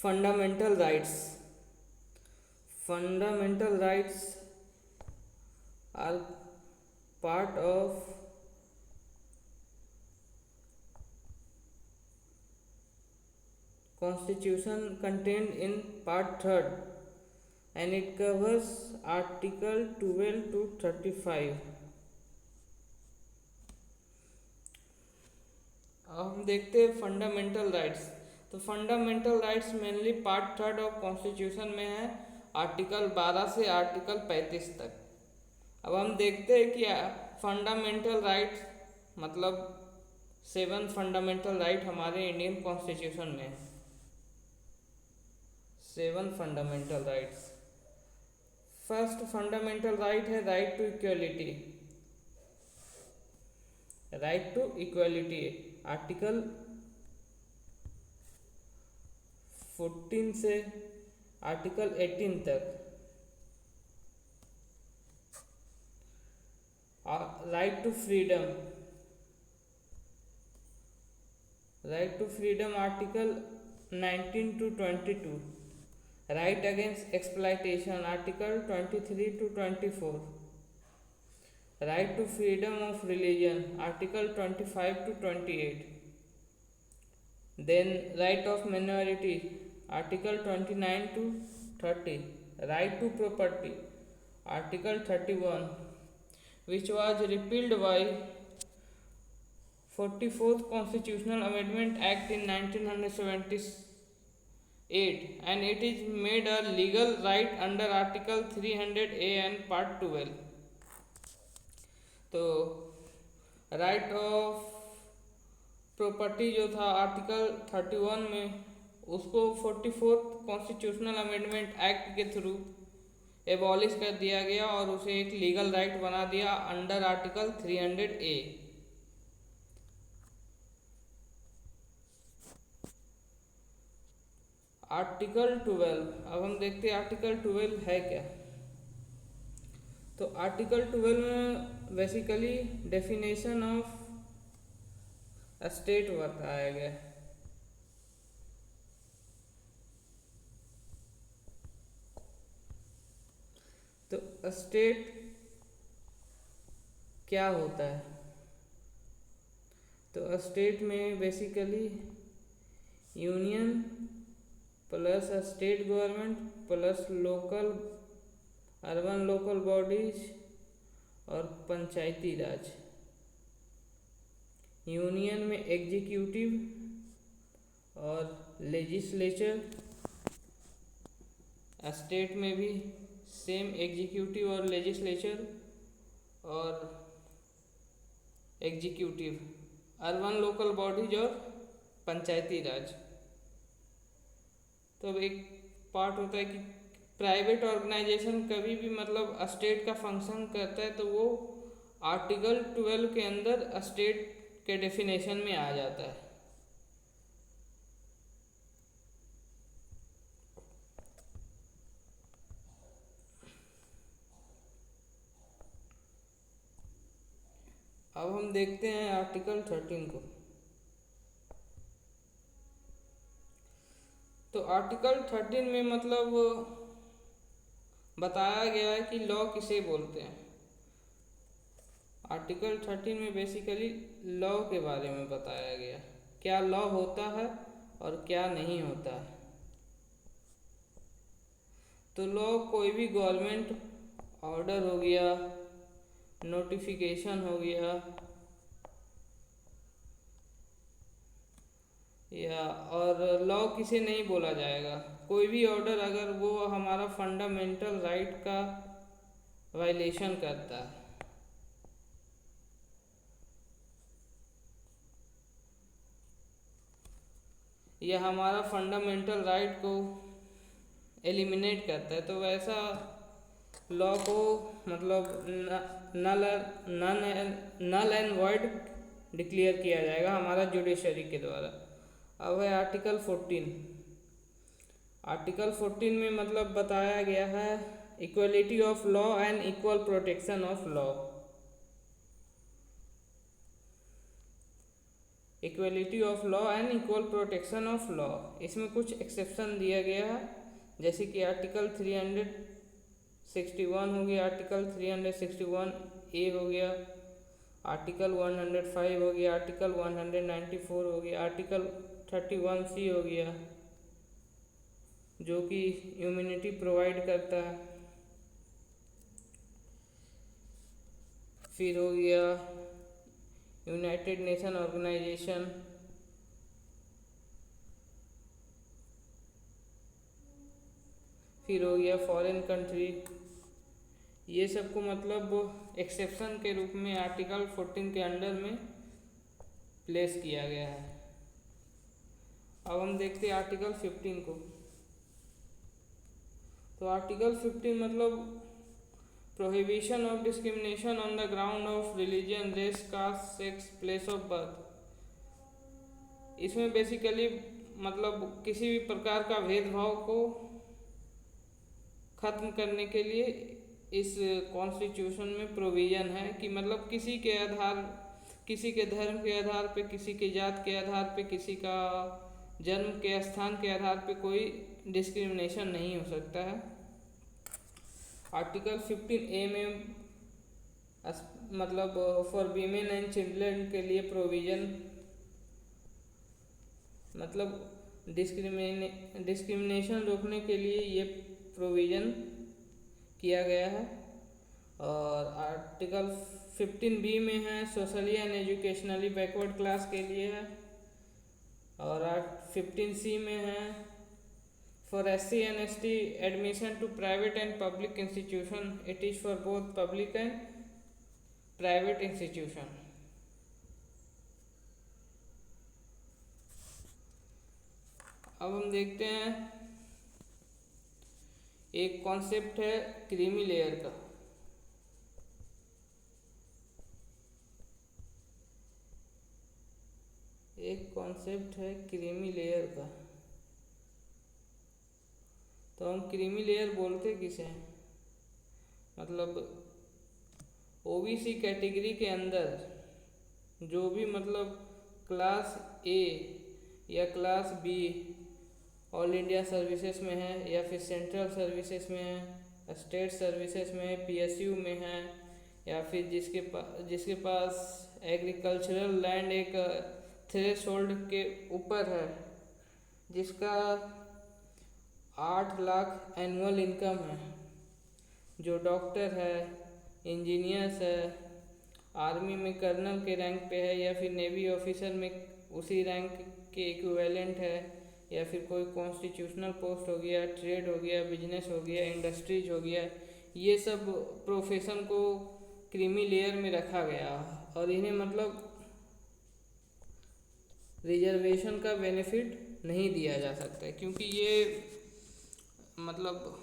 Fundamental rights. Fundamental rights are part of Constitution contained in Part 3rd, and it covers Article 12 to 35. अब हम देखते हैं fundamental rights. तो fundamental rights mainly part 3rd of constitution में है, article 12 से article 35 तक. अब हम देखते हैं कि फंडामेंटल राइट्स मतलब 7 फंडामेंटल राइट हमारे इंडियन कॉन्स्टिट्यूशन में है. 7 fundamental rights. First fundamental right है right to equality. Right to equality article 14 से आर्टिकल 18 तक. Right to freedom. Right to freedom article 19 to 22. Right against exploitation article 23 to 24. Right to freedom of religion article 25 to 28. Then right of minority article 29 to 30. Right to property article 31, which was repealed by 44th Constitutional Amendment Act in 1978, and it is made a legal right under Article 300A and Part 12. तो right of property जो था article 31 में, उसको 44th constitutional amendment act के through abolish कर दिया गया और उसे एक लीगल राइट बना दिया अंडर आर्टिकल 300A. आर्टिकल 12. अब हम देखते हैं आर्टिकल 12 है क्या. तो आर्टिकल 12 में बेसिकली डेफिनेशन ऑफ स्टेट बताया गया. तो स्टेट क्या होता है. तो स्टेट में basically union plus state government plus local urban local bodies और पंचायती राज. यूनियन में एग्जीक्यूटिव और लेजिस्लेचर. स्टेट में भी सेम एग्जीक्यूटिव और लेजिस्लेचर और एग्जीक्यूटिव, अर्बन लोकल बॉडीज और पंचायती राज. तो अब एक पार्ट होता है कि प्राइवेट ऑर्गेनाइजेशन कभी भी मतलब स्टेट का फंक्शन करता है तो वो आर्टिकल 12 के अंदर स्टेट के डेफिनेशन में आ जाता है. अब हम देखते हैं आर्टिकल 13 को. तो आर्टिकल 13 में मतलब बताया गया है कि लॉ किसे बोलते हैं. आर्टिकल 13 में बेसिकली लॉ के बारे में बताया गया, क्या लॉ होता है और क्या नहीं होता है. तो लॉ कोई भी गवर्नमेंट ऑर्डर हो गया, नोटिफिकेशन हो गया, या और लॉ किसे नहीं बोला जाएगा. कोई भी ऑर्डर अगर वो हमारा फंडामेंटल राइट का वायलेशन करता है, या हमारा फंडामेंटल राइट को एलिमिनेट करता है, तो वैसा लॉ को मतलब नल एंड वॉइड डिक्लेयर किया जाएगा हमारा जुडिशरी के द्वारा. अब है आर्टिकल 14. आर्टिकल 14 में मतलब बताया गया है equality of law and equal protection of law. Equality of law and equal protection of law. इसमें कुछ एक्सेप्शन दिया गया है, जैसे कि आर्टिकल 361 हो गया, आर्टिकल 361A हो गया, आर्टिकल 105 हो गया, आर्टिकल 194 हो गया, आर्टिकल 31C हो गया जो कि इम्यूनिटी प्रोवाइड करता है। फिर हो गया यूनाइटेड नेशन ऑर्गेनाइजेशन, फिर हो गया फॉरेन कंट्री। ये सबको मतलब एक्सेप्शन के रूप में आर्टिकल 14 के अंडर में प्लेस किया गया है। अब हम देखते हैं आर्टिकल 15 को। तो आर्टिकल 15 मतलब prohibition of discrimination on the ground of religion, race, caste, sex, place of birth. इसमें बेसिकली मतलब किसी भी प्रकार का भेदभाव को खत्म करने के लिए इस कॉन्स्टिट्यूशन में प्रोविज़न है कि मतलब किसी के आधार, किसी के धर्म के आधार पे, किसी के जात के आधार पे, किसी का जन्म के स्थान के आधार पे कोई डिस्क्रिमिनेशन नहीं हो सकता है। आर्टिकल 15A में मतलब फॉर वीमेन एंड चिल्ड्रन के लिए प्रोविज़न, मतलब डिस्क्रिमिनेशन रोकने के लिए ये प्रोविज़न किया गया है। और आर्टिकल 15B में है socially and educationally backward class के लिए है। और 15C में है for SC and ST admission to private and public institution, it is for both public and private institution. अब हम देखते हैं एक कॉन्सेप्ट है क्रीमी लेयर का। एक कॉन्सेप्ट है क्रीमी लेयर का। तो हम क्रीमी लेयर बोलते किसे हैं? मतलब OBC कैटेगरी के अंदर जो भी मतलब क्लास A या class B all India services में है, या फिर सेंट्रल सर्विसेज में है, स्टेट सर्विसेज में है, PSU में है, या फिर जिसके पास एग्रीकल्चरल लैंड एक थ्रेशोल्ड के ऊपर है, जिसका 8 लाख एनुअल इनकम है, जो डॉक्टर है, इंजीनियर्स है, आर्मी में कर्नल के रैंक पे है, या फिर नेवी ऑफिसर में उसी रैंक के इक्विवेलेंट है, या फिर कोई कॉन्स्टिट्यूशनल पोस्ट हो गया, ट्रेड हो गया, बिजनेस हो गया, इंडस्ट्रीज हो गया, ये सब प्रोफेशन को क्रीमी लेयर में रखा गया। और इन्हें मतलब रिजर्वेशन का बेनिफिट नहीं दिया जा सकता है, क्योंकि ये मतलब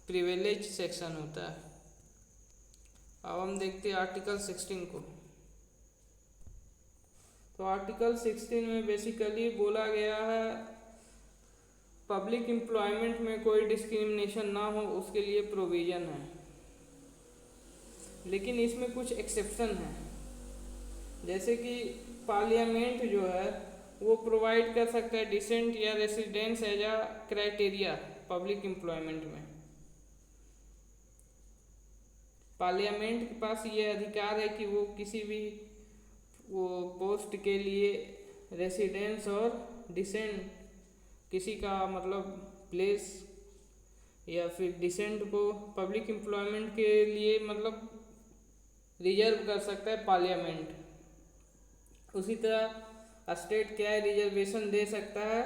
प्रिविलेज सेक्शन होता है। अब हम देखते हैं आर्टिकल 16 को। तो आर्टिकल 16 में बेसिकली बोला गया है पब्लिक एम्प्लॉयमेंट में कोई डिस्क्रिमिनेशन ना हो, उसके लिए प्रोविज़न है। लेकिन इसमें कुछ एक्सेप्शन है, जैसे कि पार्लियामेंट जो है वो प्रोवाइड कर सकता है डिसेंट या residence as a criteria public employment में। पार्लियामेंट के पास ये अधिकार है कि वो किसी भी वो पोस्ट के लिए रेसिडेंस और डिसेंट किसी का मतलब प्लेस या फिर डिसेंट को पब्लिक एम्प्लॉयमेंट के लिए मतलब रिजर्व कर सकता है पार्लियामेंट। उसी तरह स्टेट क्या है रिजर्वेशन दे सकता है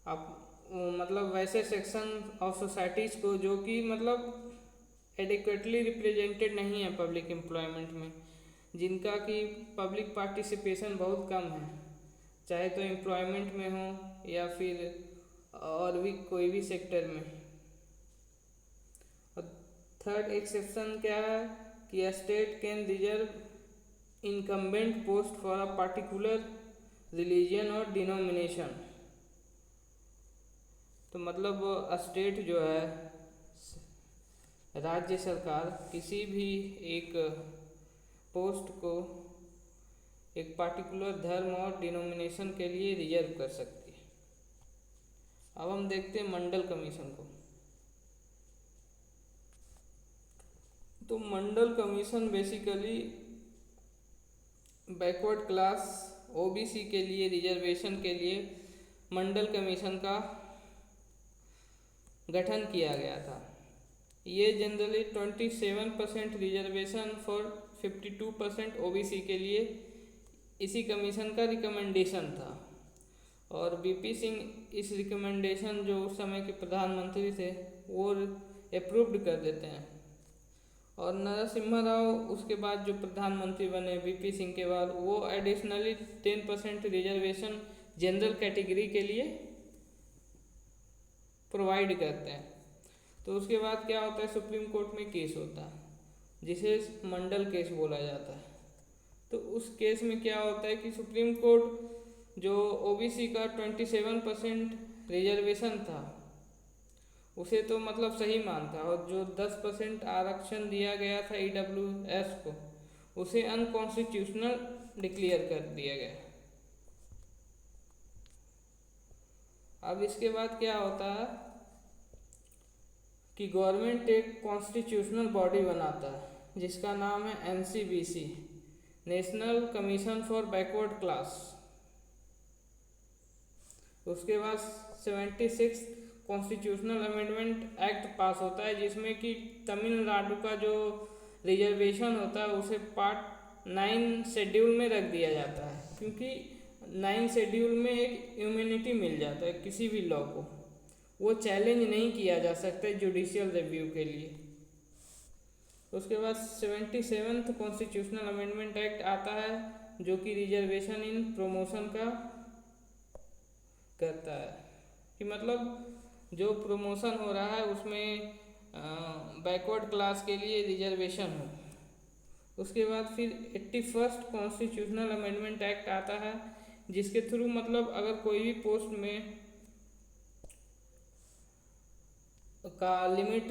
आप मतलब वैसे सेक्शन ऑफ सोसाइटीज़ को जो कि मतलब एडिक्वेटली रिप्रेजेंटेड नहीं है पब्लिक एम्प्लॉयमेंट में, जिनका कि पब्लिक पार्टिसिपेशन बहुत कम है, चाहे तो एम्प्लॉयमेंट में हो या फिर और भी कोई भी सेक्टर में। और थर्ड एक्सेप्शन क्या है कि state can reserve incumbent post for a particular religion और डिनोमिनेशन। तो मतलब स्टेट जो है, राज्य सरकार किसी भी एक पोस्ट को एक पार्टिकुलर धर्म और डिनोमिनेशन के लिए रिजर्व कर सकती है। अब हम देखते हैं मंडल कमीशन को। तो Mandal commission basically backward class OBC के लिए रिजर्वेशन के लिए मंडल कमीशन का गठन किया गया था। ये जनरली 27% रिजर्वेशन फॉर 52% ओबीसी के लिए इसी कमीशन का रिकमेंडेशन था। और बीपी सिंह इस रिकमेंडेशन जो उस समय के प्रधानमंत्री थे वो अप्रूव्ड कर देते हैं। और नरसिम्हा राव उसके बाद जो प्रधानमंत्री बने बीपी सिंह के बाद, वो एडिशनली 10% रिजर्वेशन जनरल कैटेगरी के लिए प्रोवाइड करते हैं। तो उसके बाद क्या होता है, सुप्रीम कोर्ट में केस होता है जिसे मंडल केस बोला जाता है। तो उस केस में क्या होता है कि सुप्रीम कोर्ट जो ओबीसी का 27% रिजर्वेशन था उसे तो मतलब सही मानता, और जो 10% आरक्षण दिया गया था ईडब्ल्यूएस को उसे अनकॉन्स्टिट्यूशनल डिक्लेयर कर दिया गया। अब इसके बाद क्या होता है कि गवर्नमेंट एक कॉन्स्टिट्यूशनल बॉडी बनाता है जिसका नाम है NCBC, national commission for backward class. उसके बाद 76 कॉन्स्टिट्यूशनल अमेंडमेंट एक्ट पास होता है जिसमें कि तमिलनाडु का जो रिजर्वेशन होता है उसे पार्ट 9 शेड्यूल में रख दिया जाता है, क्योंकि 9 शेड्यूल में एक इम्यूनिटी मिल जाता है किसी भी लॉ को, वो चैलेंज नहीं किया जा सकता जुडिशियल रिव्यू के लिए। उसके बाद 77 कॉन्स्टिट्यूशनल अमेंडमेंट एक्ट आता है जो कि रिजर्वेशन इन प्रमोशन का करता है, कि मतलब जो प्रमोशन हो रहा है उसमें बैकवर्ड क्लास के लिए रिजर्वेशन हो। उसके बाद फिर 81 कॉन्स्टिट्यूशनल अमेंडमेंट एक्ट आता है जिसके थ्रू मतलब अगर कोई भी पोस्ट में का लिमिट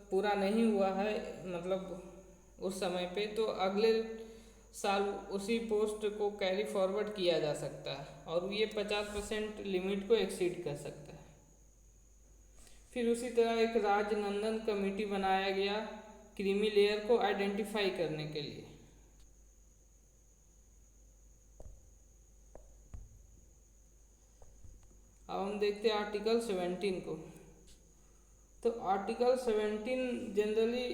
पूरा नहीं हुआ है मतलब उस समय पे, तो अगले साल उसी पोस्ट को कैरी फॉरवर्ड किया जा सकता है और ये 50% लिमिट को एक्सीड कर सकता है। फिर उसी तरह एक राजनंदन कमेटी बनाया गया क्रीमी लेयर को आइडेंटिफाई करने के लिए। अब हम देखते हैं आर्टिकल 17 को। तो आर्टिकल 17 जनरली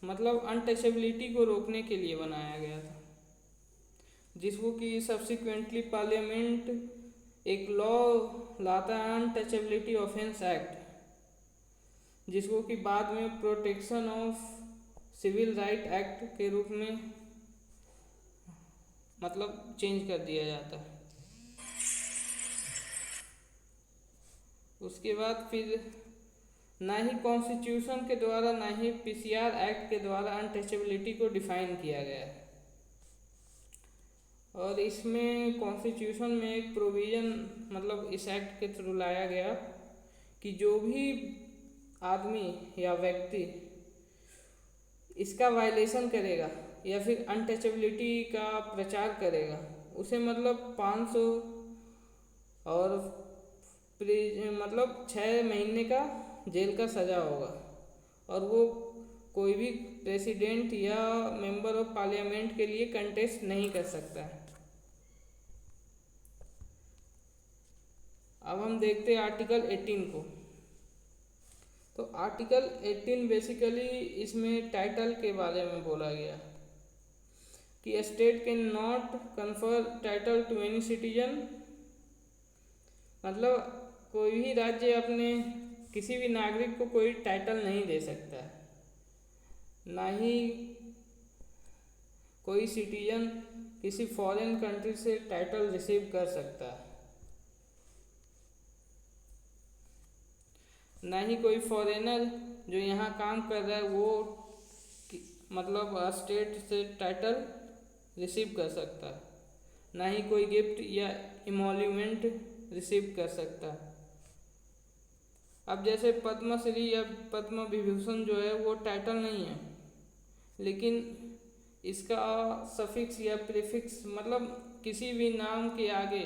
मतलब अनटचेबिलिटी को रोकने के लिए बनाया गया था, जिसको कि सब्सिक्वेंटली पार्लियामेंट एक लॉ लाता है अनटचेबिलिटी ऑफेंस एक्ट, जिसको कि बाद में protection of civil right act के रूप में मतलब चेंज कर दिया जाता है। उसके बाद फिर ना ही कॉन्स्टिट्यूशन के द्वारा ना ही पीसीआर एक्ट के द्वारा अनटचेबिलिटी को डिफाइन किया गया है। और इसमें कॉन्स्टिट्यूशन में एक प्रोविज़न मतलब इस एक्ट के थ्रू लाया गया कि जो भी आदमी या व्यक्ति इसका वायलेशन करेगा या फिर अनटचेबिलिटी का प्रचार करेगा उसे मतलब 500 और मतलब 6 महीने का जेल का सज़ा होगा, और वो कोई भी प्रेसिडेंट या मेंबर ऑफ पार्लियामेंट के लिए कंटेस्ट नहीं कर सकता है। अब हम देखते हैं आर्टिकल 18 को। तो आर्टिकल 18 बेसिकली इसमें टाइटल के बारे में बोला गया कि state can not confer title to any citizen, मतलब कोई भी राज्य अपने किसी भी नागरिक को कोई टाइटल नहीं दे सकता है, ना ही कोई सिटीजन किसी फॉरेन कंट्री से टाइटल रिसीव कर सकता है, ना ही कोई फॉरेनर जो यहाँ काम कर रहा है वो मतलब स्टेट से टाइटल रिसीव कर सकता है, ना ही कोई गिफ्ट या इमोल्यूमेंट रिसीव कर सकता है। अब जैसे पद्मश्री या पद्म विभूषण जो है वो टाइटल नहीं है, लेकिन इसका सफिक्स या प्रीफिक्स मतलब किसी भी नाम के आगे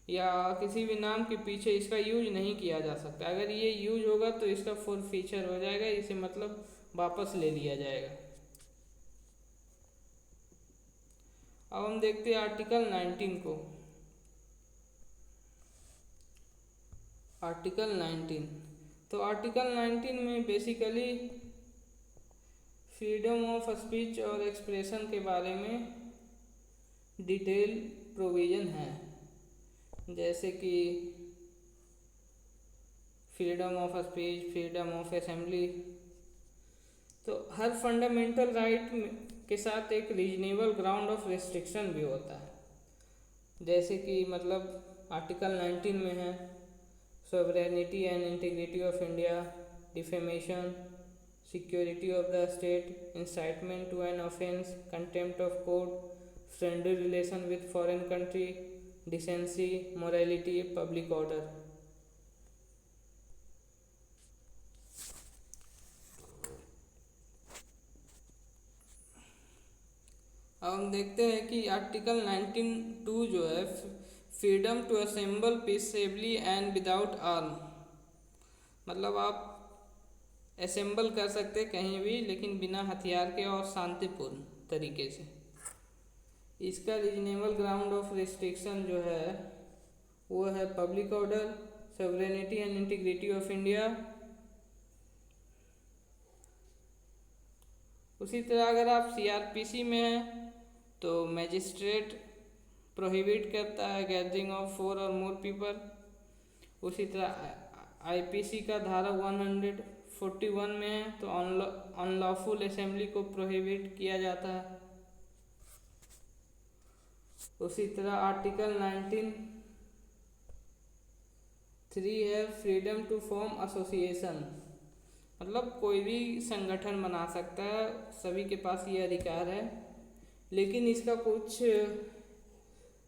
या किसी भी नाम के पीछे इसका यूज नहीं किया जा सकता। अगर ये यूज होगा तो इसका फुल फीचर हो जाएगा, इसे मतलब वापस ले लिया जाएगा। अब हम देखते हैं आर्टिकल 19 को। आर्टिकल 19, तो आर्टिकल 19 में बेसिकली फ्रीडम ऑफ स्पीच और एक्सप्रेशन के बारे में डिटेल प्रोविज़न है, जैसे कि freedom of speech, freedom of assembly. तो हर फंडामेंटल राइट के साथ एक रीजनेबल ग्राउंड ऑफ रिस्ट्रिक्शन भी होता है, जैसे कि मतलब आर्टिकल 19 में है sovereignty and integrity of India, defamation, security of the state, incitement to an offence, contempt of court, friendly relation with foreign country, decency, morality, public order. अब हम देखते हैं कि आर्टिकल 19(2) जो है freedom to assemble peaceably and without arm, मतलब आप assemble कर सकते कहीं भी लेकिन बिना हथियार के और शांतिपूर्ण तरीके से। इसका रीजनेबल ग्राउंड ऑफ रिस्ट्रिक्शन जो है वो है public order, sovereignty and integrity of India. उसी तरह अगर आप सीआरपीसी में हैं तो मैजिस्ट्रेट प्रोहिबिट करता है गैदरिंग ऑफ 4 और मोर पीपल। उसी तरह आईपीसी का धारा 141 में है तो अनलॉफुल असेंबली को प्रोहिबिट किया जाता है। उसी तरह आर्टिकल 19(3) है फ्रीडम टू फॉर्म एसोसिएशन, मतलब कोई भी संगठन बना सकता है, सभी के पास ये अधिकार है, लेकिन इसका कुछ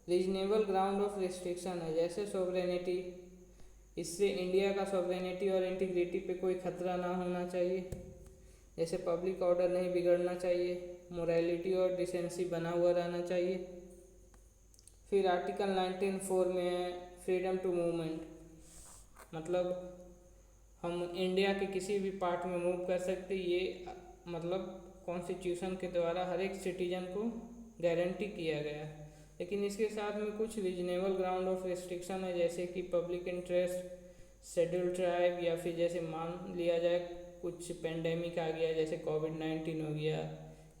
रीजनेबल ग्राउंड ऑफ रिस्ट्रिक्शन है, जैसे सोवरेनिटी। इससे इंडिया का सोवरेनिटी और इंटीग्रिटी पे कोई खतरा ना होना चाहिए, जैसे पब्लिक ऑर्डर नहीं बिगड़ना चाहिए, मोरालिटी और डिसेंसी बना हुआ रहना चाहिए। फिर आर्टिकल 19(4) में है फ्रीडम टू मूवमेंट, मतलब हम इंडिया के किसी भी पार्ट में मूव कर सकते, ये मतलब कॉन्स्टिट्यूशन के द्वारा हर एक सिटीजन को गारंटी किया गया है। लेकिन इसके साथ में कुछ रीजनेबल ग्राउंड ऑफ रिस्ट्रिक्शन है, जैसे कि पब्लिक इंटरेस्ट, शेड्यूल ट्राइब, या फिर जैसे मान लिया जाए कुछ पेंडेमिक आ गया जैसे कोविड-19 हो गया,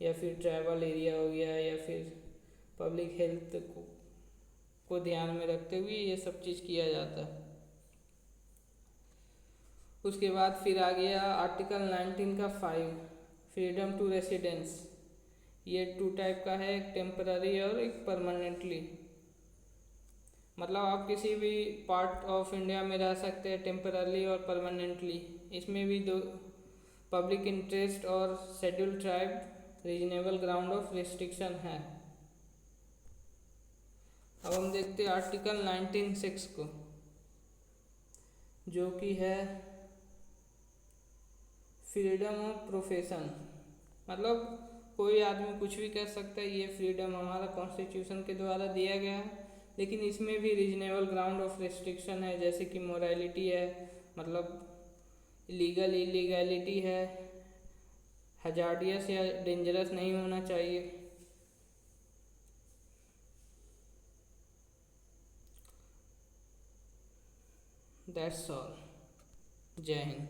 या फिर ट्राइबल एरिया हो गया, या फिर पब्लिक हेल्थ को ध्यान में रखते हुए ये सब चीज़ किया जाता है। उसके बाद फिर आ गया आर्टिकल 19 का 5 फ्रीडम टू रेसिडेंस। ये 2 टाइप का है, एक टेम्पररी और एक परमानेंटली, मतलब आप किसी भी पार्ट ऑफ इंडिया में रह सकते हैं टेम्पररी और परमानेंटली। इसमें भी 2 पब्लिक इंटरेस्ट और schedule tribe reasonable ground of restriction है। अब हम देखते हैं आर्टिकल 19(6) को, जो कि है फ्रीडम ऑफ प्रोफेशन, मतलब कोई आदमी कुछ भी कर सकता है, ये फ्रीडम हमारा कॉन्स्टिट्यूशन के द्वारा दिया गया है। लेकिन इसमें भी रीजनेबल ग्राउंड ऑफ रिस्ट्रिक्शन है, जैसे कि मोरालिटी है, मतलब लीगल इलीगैलिटी है, हजार्डियस या डेंजरस नहीं होना चाहिए। That's all. जय हिंद।